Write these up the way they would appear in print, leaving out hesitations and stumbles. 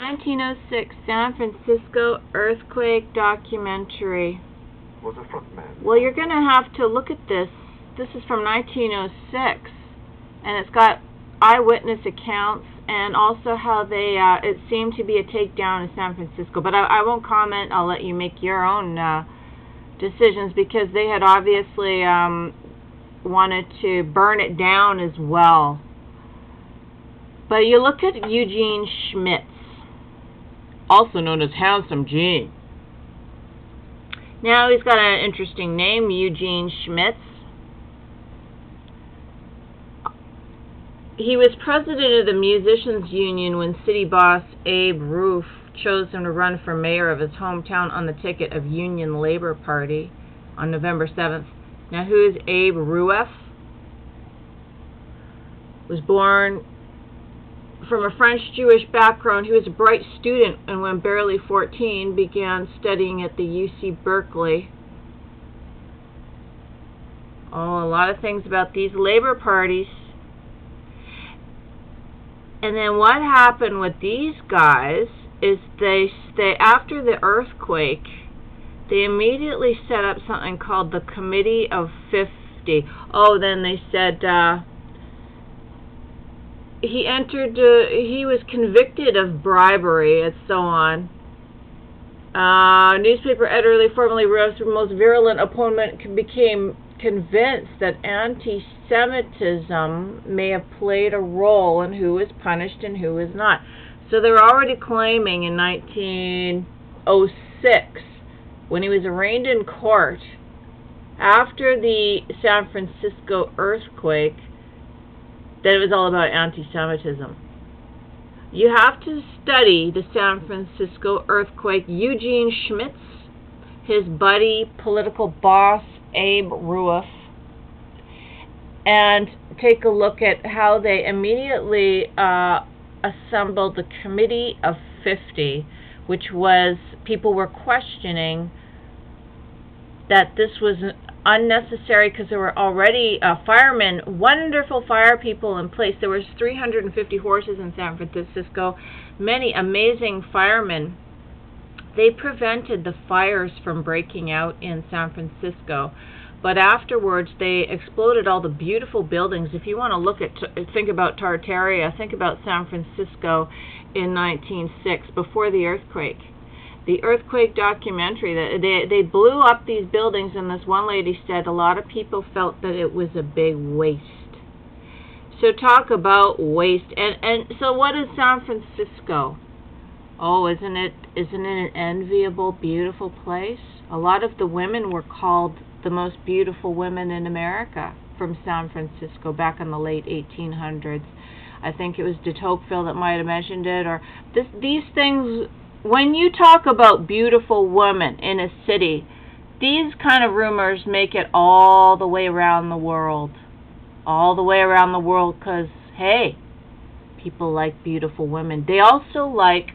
1906 San Francisco earthquake documentary. Was a frontman. Well, you're going to have to look at this. This is from 1906, and it's got eyewitness accounts and also how they it seemed to be a takedown in San Francisco. But I won't comment. I'll let you make your own decisions, because they had obviously wanted to burn it down as well. But you look at Eugene Schmitz, also known as Handsome Gene. Now he's got an interesting name, Eugene Schmitz. He was president of the Musicians Union when city boss Abe Roof chose him to run for mayor of his hometown on the ticket of Union Labor Party on November 7th. Now, who is Abe Roof? Was born from a French-Jewish background. He was a bright student, and when barely 14, began studying at the UC Berkeley. Oh, a lot of things about these labor parties. And then what happened with these guys is they after the earthquake, they immediately set up something called the Committee of 50. Oh, then they said he was convicted of bribery and so on. Newspaper editor formerly Rose's most virulent opponent became convinced that anti-Semitism may have played a role in who was punished and who was not. So they were already claiming in 1906, when he was arraigned in court after the San Francisco earthquake, that it was all about anti-Semitism. You have to study the San Francisco earthquake. Eugene Schmitz, his buddy, political boss, Abe Roof, and take a look at how they immediately assembled the Committee of 50, which was, people were questioning that this was unnecessary because there were already firemen, wonderful fire people in place. There was 350 horses in San Francisco, many amazing firemen. They prevented the fires from breaking out in San Francisco, but afterwards they exploded all the beautiful buildings. If you want to look at, think about Tartaria, think about San Francisco in 1906, before the earthquake. The earthquake documentary, they blew up these buildings, and this one lady said a lot of people felt that it was a big waste. So talk about waste. And so what is San Francisco? Oh, isn't it an enviable, beautiful place? A lot of the women were called the most beautiful women in America from San Francisco back in the late 1800s. I think it was de Tocqueville that might have mentioned it. Or these things, when you talk about beautiful women in a city, these kind of rumors make it all the way around the world. All the way around the world, because, hey, people like beautiful women. They also like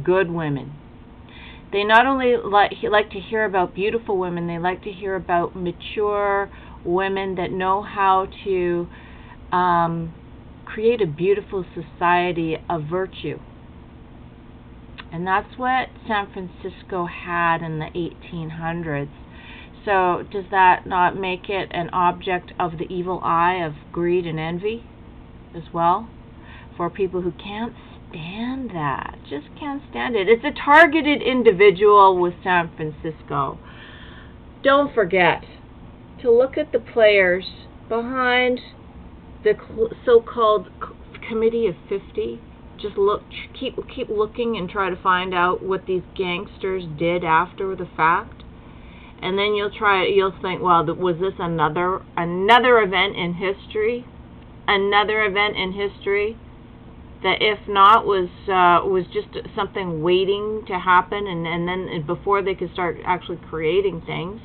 good women. They not only like to hear about beautiful women, they like to hear about mature women that know how to create a beautiful society of virtue. And that's what San Francisco had in the 1800s. So does that not make it an object of the evil eye of greed and envy as well? For people who can't stand that, just can't stand it. It's a targeted individual with San Francisco. Don't forget to look at the players behind the so-called Committee of 50. Just look, keep looking and try to find out what these gangsters did after the fact, and then you'll think, well, was this another event in history? Another event in history that, if not, was just something waiting to happen, and then before they could start actually creating things.